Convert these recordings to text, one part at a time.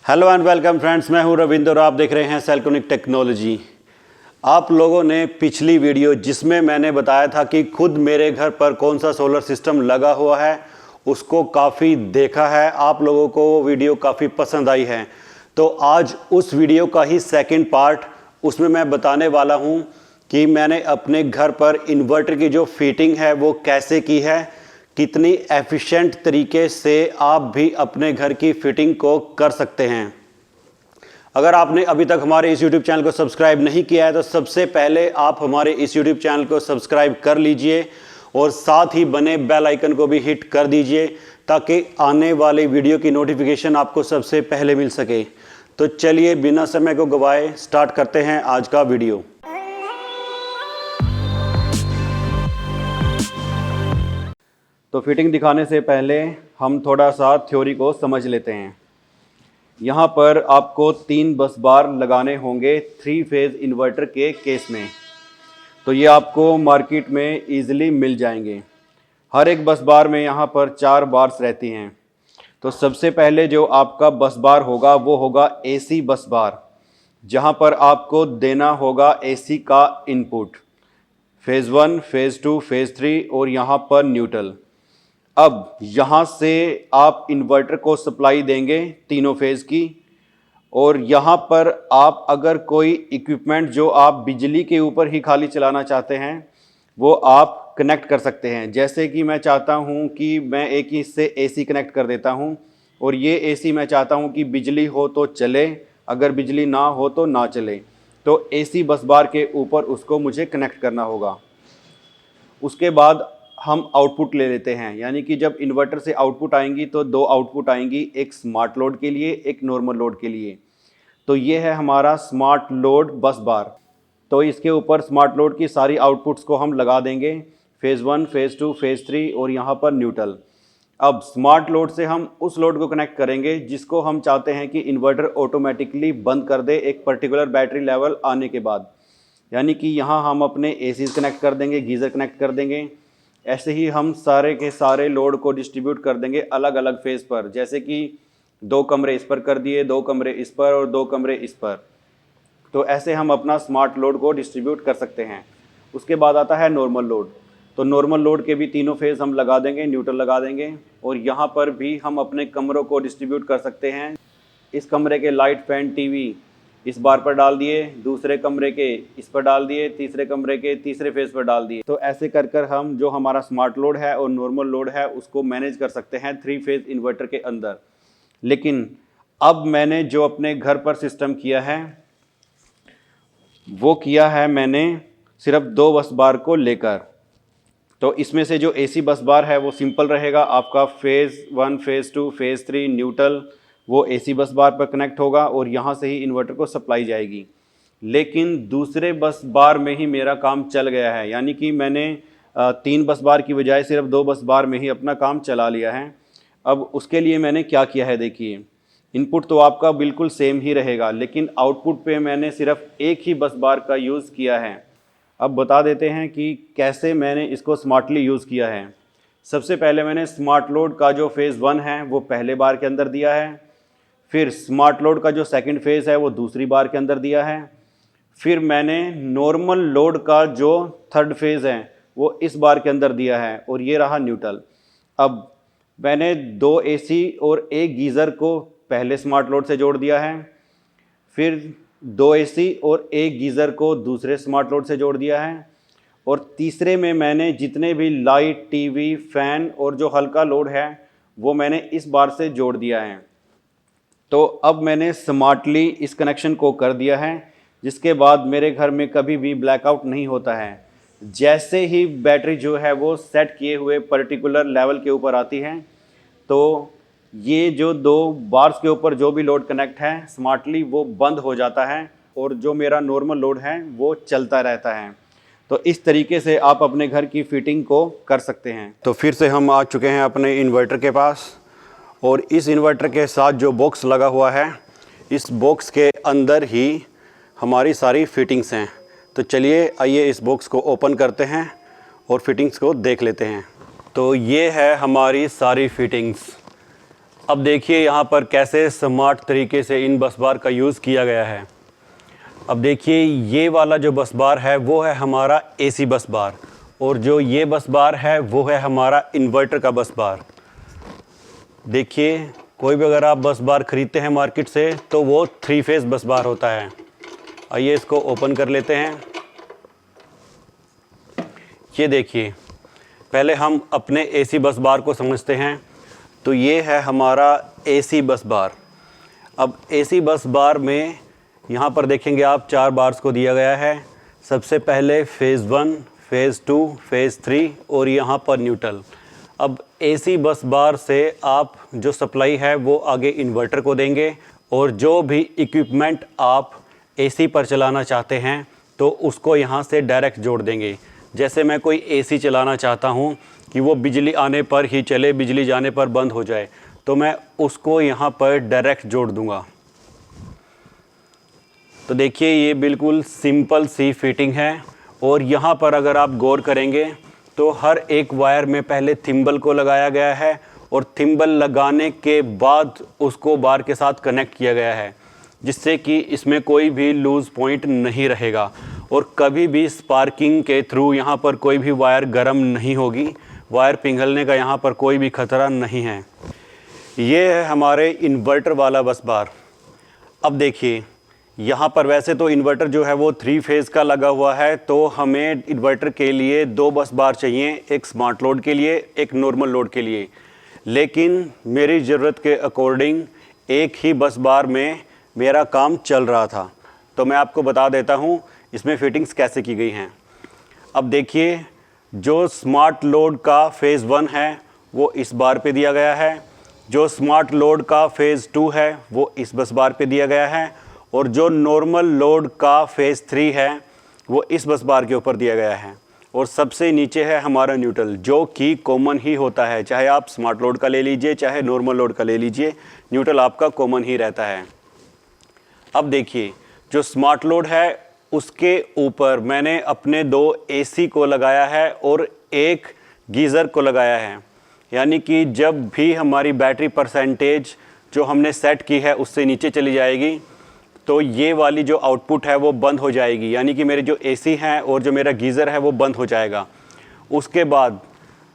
Hello and welcome friends, मैं हूं रविंद्र और आप देख रहे हैं सेलकोनिक टेक्नोलॉजी। आप लोगों ने पिछली वीडियो जिसमें मैंने बताया था कि खुद मेरे घर पर कौन सा सोलर सिस्टम लगा हुआ है उसको काफ़ी देखा है, आप लोगों को वो वीडियो काफ़ी पसंद आई है। तो आज उस वीडियो का ही सेकंड पार्ट, उसमें मैं बताने वाला हूं कि मैंने अपने घर पर इन्वर्टर की जो फिटिंग है वो कैसे की है, कितनी एफिशिएंट तरीके से आप भी अपने घर की फिटिंग को कर सकते हैं। अगर आपने अभी तक हमारे इस YouTube चैनल को सब्सक्राइब नहीं किया है तो सबसे पहले आप हमारे इस YouTube चैनल को सब्सक्राइब कर लीजिए और साथ ही बने बेल आइकन को भी हिट कर दीजिए ताकि आने वाले वीडियो की नोटिफिकेशन आपको सबसे पहले मिल सके। तो चलिए बिना समय को गवाए स्टार्ट करते हैं आज का वीडियो। तो फिटिंग दिखाने से पहले हम थोड़ा सा थ्योरी को समझ लेते हैं। यहाँ पर आपको 3 बस बार लगाने होंगे 3 फेज़ इन्वर्टर के केस में। तो ये आपको मार्केट में इजीली मिल जाएंगे। हर एक बस बार में यहाँ पर 4 बार्स रहती हैं। तो सबसे पहले जो आपका बस बार होगा वो होगा एसी बस बार, जहाँ पर आपको देना होगा एसी का इनपुट फेज़ 1, फेज़ 2, फेज़ 3 और यहाँ पर न्यूट्रल। अब यहाँ से आप इन्वर्टर को सप्लाई देंगे तीनों फेज़ की, और यहाँ पर आप अगर कोई इक्विपमेंट जो आप बिजली के ऊपर ही खाली चलाना चाहते हैं वो आप कनेक्ट कर सकते हैं। जैसे कि मैं चाहता हूँ कि मैं एक ही से एसी कनेक्ट कर देता हूँ और ये एसी मैं चाहता हूँ कि बिजली हो तो चले, अगर बिजली ना हो तो ना चले। तो एसी बस बार के ऊपर उसको मुझे कनेक्ट करना होगा। उसके बाद हम आउटपुट ले लेते हैं, यानी कि जब इन्वर्टर से आउटपुट आएंगी तो 2 आउटपुट आएंगी, एक स्मार्ट लोड के लिए, एक नॉर्मल लोड के लिए। तो ये है हमारा स्मार्ट लोड बस बार। तो इसके ऊपर स्मार्ट लोड की सारी आउटपुट्स को हम लगा देंगे, फेज़ 1, फेज़ 2, फेज़ 3 और यहाँ पर न्यूट्रल। अब स्मार्ट लोड से हम उस लोड को कनेक्ट करेंगे जिसको हम चाहते हैं कि इन्वर्टर ऑटोमेटिकली बंद कर दे एक पर्टिकुलर बैटरी लेवल आने के बाद। यानी कि यहाँ हम अपने एसीज कनेक्ट कर देंगे, गीज़र कनेक्ट कर देंगे। ऐसे ही हम सारे के सारे लोड को डिस्ट्रीब्यूट कर देंगे अलग अलग फेज़ पर, जैसे कि 2 कमरे इस पर कर दिए, 2 कमरे इस पर और 2 कमरे इस पर। तो ऐसे हम अपना स्मार्ट लोड को डिस्ट्रीब्यूट कर सकते हैं। उसके बाद आता है नॉर्मल लोड। तो नॉर्मल लोड के भी तीनों फेज़ हम लगा देंगे, न्यूट्रल लगा देंगे, और यहाँ पर भी हम अपने कमरों को डिस्ट्रीब्यूट कर सकते हैं। इस कमरे के लाइट, फैन, टीवी इस बार पर डाल दिए, दूसरे कमरे के इस पर डाल दिए, तीसरे कमरे के तीसरे फेज़ पर डाल दिए। तो ऐसे कर कर हम जो हमारा स्मार्ट लोड है और नॉर्मल लोड है उसको मैनेज कर सकते हैं 3 फेज़ इन्वर्टर के अंदर। लेकिन अब मैंने जो अपने घर पर सिस्टम किया है वो किया है मैंने सिर्फ 2 बस बार को लेकर। तो इसमें से जो एसी बस बार है वो सिंपल रहेगा, आपका फेज़ 1, फेज़ 2, फेज़ 3 न्यूट्रल वो एसी बस बार पर कनेक्ट होगा और यहाँ से ही इन्वर्टर को सप्लाई जाएगी। लेकिन दूसरे बस बार में ही मेरा काम चल गया है, यानी कि मैंने 3 बस बार की बजाय सिर्फ 2 बस बार में ही अपना काम चला लिया है। अब उसके लिए मैंने क्या किया है, देखिए, इनपुट तो आपका बिल्कुल सेम ही रहेगा, लेकिन आउटपुट पे मैंने सिर्फ एक ही बस बार का यूज़ किया है। अब बता देते हैं कि कैसे मैंने इसको स्मार्टली यूज़ किया है। सबसे पहले मैंने स्मार्ट लोड का जो फेज़ 1 है वो पहले बार के अंदर दिया है, फिर स्मार्ट लोड का जो सेकंड फेज़ है वो दूसरी बार के अंदर दिया है, फिर मैंने नॉर्मल लोड का जो थर्ड फेज़ है वो इस बार के अंदर दिया है, और ये रहा न्यूट्रल। अब मैंने 2 एसी और 1 गीज़र को पहले स्मार्ट लोड से जोड़ दिया है, फिर 2 एसी और 1 गीज़र को दूसरे स्मार्ट लोड से जोड़ दिया है, और तीसरे में मैंने जितने भी लाइट, टीवी, फैन और जो हल्का लोड है वो मैंने इस बार से जोड़ दिया है। तो अब मैंने स्मार्टली इस कनेक्शन को कर दिया है, जिसके बाद मेरे घर में कभी भी ब्लैकआउट नहीं होता है। जैसे ही बैटरी जो है वो सेट किए हुए पर्टिकुलर लेवल के ऊपर आती है तो ये जो 2 बार्स के ऊपर जो भी लोड कनेक्ट है स्मार्टली वो बंद हो जाता है, और जो मेरा नॉर्मल लोड है वो चलता रहता है। तो इस तरीके से आप अपने घर की फिटिंग को कर सकते हैं। तो फिर से हम आ चुके हैं अपने इन्वर्टर के पास, और इस इन्वर्टर के साथ जो बॉक्स लगा हुआ है इस बॉक्स के अंदर ही हमारी सारी फिटिंग्स हैं। तो चलिए आइए इस बॉक्स को ओपन करते हैं और फिटिंग्स को देख लेते हैं। तो ये है हमारी सारी फिटिंग्स। अब देखिए यहाँ पर कैसे स्मार्ट तरीके से इन बस बार का यूज़ किया गया है। अब देखिए ये वाला जो बस बार है वो है हमारा एसी बस बार, और जो ये बस बार है वो है हमारा इन्वर्टर का बस बार। देखिए कोई भी अगर आप बस बार ख़रीदते हैं मार्केट से तो वो 3 फेज़ बस बार होता है। आइए इसको ओपन कर लेते हैं। ये देखिए पहले हम अपने एसी बस बार को समझते हैं। तो ये है हमारा एसी बस बार। अब एसी बस बार में यहाँ पर देखेंगे आप 4 बार्स को दिया गया है। सबसे पहले फ़ेज़ 1, फ़ेज़ 2, फ़ेज़ 3 और यहाँ पर न्यूट्रल। अब एसी बस बार से आप जो सप्लाई है वो आगे इन्वर्टर को देंगे, और जो भी इक्विपमेंट आप एसी पर चलाना चाहते हैं तो उसको यहाँ से डायरेक्ट जोड़ देंगे। जैसे मैं कोई एसी चलाना चाहता हूँ कि वो बिजली आने पर ही चले, बिजली जाने पर बंद हो जाए, तो मैं उसको यहाँ पर डायरेक्ट जोड़ दूँगा। तो देखिए ये बिल्कुल सिंपल सी फिटिंग है, और यहाँ पर अगर आप गौर करेंगे तो हर एक वायर में पहले थिम्बल को लगाया गया है, और थिम्बल लगाने के बाद उसको बार के साथ कनेक्ट किया गया है, जिससे कि इसमें कोई भी लूज़ पॉइंट नहीं रहेगा, और कभी भी स्पार्किंग के थ्रू यहाँ पर कोई भी वायर गर्म नहीं होगी। वायर पिघलने का यहाँ पर कोई भी ख़तरा नहीं है। ये है हमारे इन्वर्टर वाला बस बार। अब देखिए यहाँ पर वैसे तो इन्वर्टर जो है वो 3 फेज़ का लगा हुआ है, तो हमें इन्वर्टर के लिए 2 बस बार चाहिए, एक स्मार्ट लोड के लिए, एक नॉर्मल लोड के लिए। लेकिन मेरी ज़रूरत के अकॉर्डिंग एक ही बस बार में मेरा काम चल रहा था, तो मैं आपको बता देता हूँ इसमें फ़िटिंग्स कैसे की गई हैं। अब देखिए जो स्मार्ट लोड का फ़ेज़ 1 है वो इस बार पे दिया गया है, जो स्मार्ट लोड का फ़ेज़ 2 है वो इस बस बार पे दिया गया है, और जो नॉर्मल लोड का फ़ेज़ 3 है वो इस बस बार के ऊपर दिया गया है। और सबसे नीचे है हमारा न्यूट्रल, जो कि कॉमन ही होता है, चाहे आप स्मार्ट लोड का ले लीजिए चाहे नॉर्मल लोड का ले लीजिए, न्यूट्रल आपका कॉमन ही रहता है। अब देखिए जो स्मार्ट लोड है उसके ऊपर मैंने अपने 2 एसी को लगाया है और एक गीज़र को लगाया है, यानी कि जब भी हमारी बैटरी परसेंटेज जो हमने सेट की है उससे नीचे चली जाएगी तो ये वाली जो आउटपुट है वो बंद हो जाएगी, यानी कि मेरे जो एसी हैं और जो मेरा गीज़र है वो बंद हो जाएगा। उसके बाद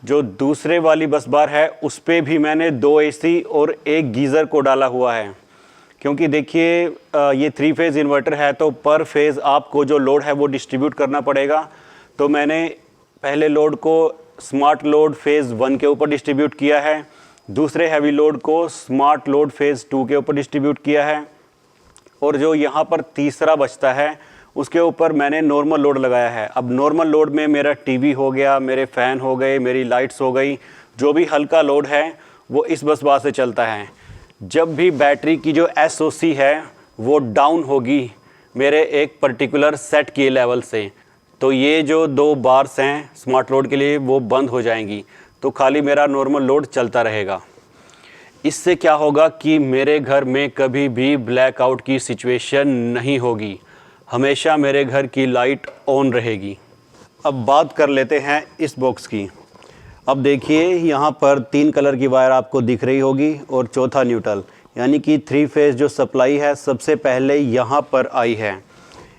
जो दूसरे वाली बस बार है उस पर भी मैंने 2 एसी और एक गीज़र को डाला हुआ है, क्योंकि देखिए ये 3 फेज़ इन्वर्टर है तो पर फेज़ आपको जो लोड है वो डिस्ट्रीब्यूट करना पड़ेगा। तो मैंने पहले लोड को स्मार्ट लोड फ़ेज़ 1 के ऊपर डिस्ट्रीब्यूट किया है, दूसरे हैवी लोड को स्मार्ट लोड फ़ेज़ 2 के ऊपर डिस्ट्रीब्यूट किया है, और जो यहाँ पर तीसरा बचता है उसके ऊपर मैंने नॉर्मल लोड लगाया है। अब नॉर्मल लोड में मेरा टीवी हो गया, मेरे फ़ैन हो गए, मेरी लाइट्स हो गई, जो भी हल्का लोड है वो इस बस बार से चलता है। जब भी बैटरी की जो SOC है वो डाउन होगी मेरे एक पर्टिकुलर सेट किए लेवल से, तो ये जो 2 बार्स हैं स्मार्ट लोड के लिए वो बंद हो जाएंगी, तो खाली मेरा नॉर्मल लोड चलता रहेगा। इससे क्या होगा कि मेरे घर में कभी भी ब्लैकआउट की सिचुएशन नहीं होगी, हमेशा मेरे घर की लाइट ऑन रहेगी। अब बात कर लेते हैं इस बॉक्स की। अब देखिए यहाँ पर 3 कलर की वायर आपको दिख रही होगी और चौथा न्यूट्रल, यानी कि 3 फेज़ जो सप्लाई है सबसे पहले यहाँ पर आई है।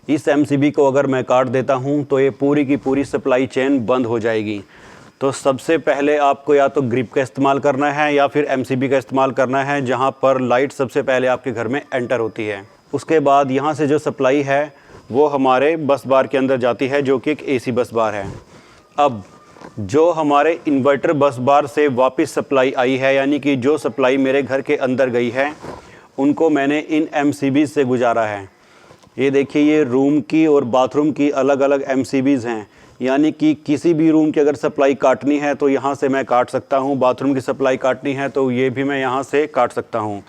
इस MCB को अगर मैं काट देता हूँ तो ये पूरी की पूरी सप्लाई चेन बंद हो जाएगी। तो सबसे पहले आपको या तो ग्रिप का इस्तेमाल करना है या फिर MCB का इस्तेमाल करना है, जहाँ पर लाइट सबसे पहले आपके घर में एंटर होती है। उसके बाद यहाँ से जो सप्लाई है वो हमारे बस बार के अंदर जाती है, जो कि एक AC बस बार है। अब जो हमारे इन्वर्टर बस बार से वापस सप्लाई आई है, यानी कि जो सप्लाई मेरे घर के अंदर गई है, उनको मैंने इन MCB से गुजारा है। ये देखिए ये रूम की और बाथरूम की अलग अलग MCBs हैं, यानी कि किसी भी रूम की अगर सप्लाई काटनी है तो यहाँ से मैं काट सकता हूँ, बाथरूम की सप्लाई काटनी है तो ये भी मैं यहाँ से काट सकता हूँ,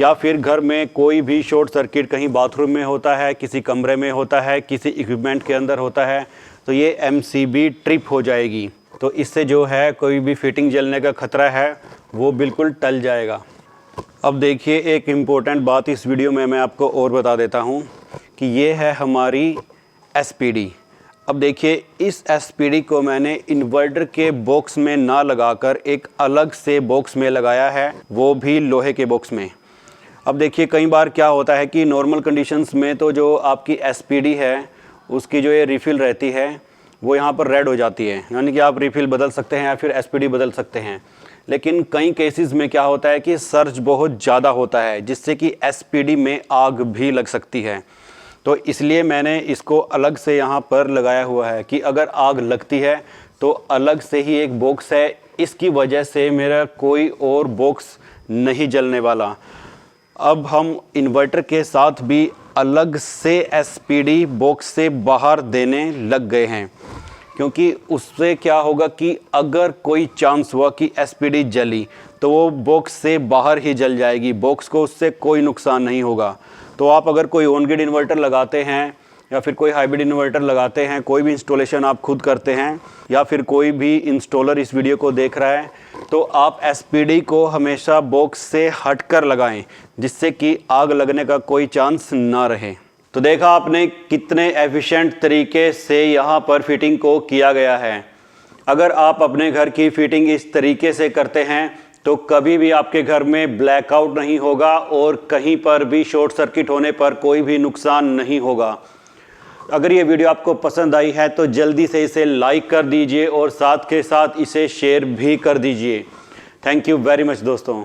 या फिर घर में कोई भी शॉर्ट सर्किट कहीं बाथरूम में होता है, किसी कमरे में होता है, किसी इक्विपमेंट के अंदर होता है, तो ये MCB ट्रिप हो जाएगी। तो इससे जो है कोई भी फिटिंग जलने का ख़तरा है वो बिल्कुल टल जाएगा। अब देखिए एक इम्पोर्टेंट बात इस वीडियो में मैं आपको और बता देता हूँ कि ये है हमारी SPD। अब देखिए इस एसपीडी को मैंने इन्वर्टर के बॉक्स में ना लगाकर एक अलग से बॉक्स में लगाया है, वो भी लोहे के बॉक्स में। अब देखिए कई बार क्या होता है कि नॉर्मल कंडीशंस में तो जो आपकी एसपीडी है उसकी जो ये रिफ़िल रहती है वो यहाँ पर रेड हो जाती है, यानी कि आप रिफ़िल बदल सकते हैं या फिर एसपीडी बदल सकते हैं। लेकिन कई केसेस में क्या होता है कि सर्ज बहुत ज़्यादा होता है जिससे कि एसपीडी में आग भी लग सकती है। तो इसलिए मैंने इसको अलग से यहाँ पर लगाया हुआ है कि अगर आग लगती है तो अलग से ही एक बॉक्स है, इसकी वजह से मेरा कोई और बॉक्स नहीं जलने वाला। अब हम इन्वर्टर के साथ भी अलग से एसपीडी बॉक्स से बाहर देने लग गए हैं, क्योंकि उससे क्या होगा कि अगर कोई चांस हुआ कि एसपीडी जली तो वो बॉक्स से बाहर ही जल जाएगी, बॉक्स को उससे कोई नुकसान नहीं होगा। तो आप अगर कोई ऑन ग्रिड इन्वर्टर लगाते हैं या फिर कोई हाइब्रिड इन्वर्टर लगाते हैं, कोई भी इंस्टॉलेशन आप खुद करते हैं या फिर कोई भी इंस्टॉलर इस वीडियो को देख रहा है, तो आप एसपीडी को हमेशा बॉक्स से हटकर लगाएं जिससे कि आग लगने का कोई चांस ना रहे। तो देखा आपने कितने एफिशिएंट तरीके से यहाँ पर फिटिंग को किया गया है। अगर आप अपने घर की फिटिंग इस तरीके से करते हैं तो कभी भी आपके घर में ब्लैकआउट नहीं होगा और कहीं पर भी शॉर्ट सर्किट होने पर कोई भी नुकसान नहीं होगा। अगर ये वीडियो आपको पसंद आई है तो जल्दी से इसे लाइक कर दीजिए और साथ के साथ इसे शेयर भी कर दीजिए। थैंक यू वेरी मच दोस्तों।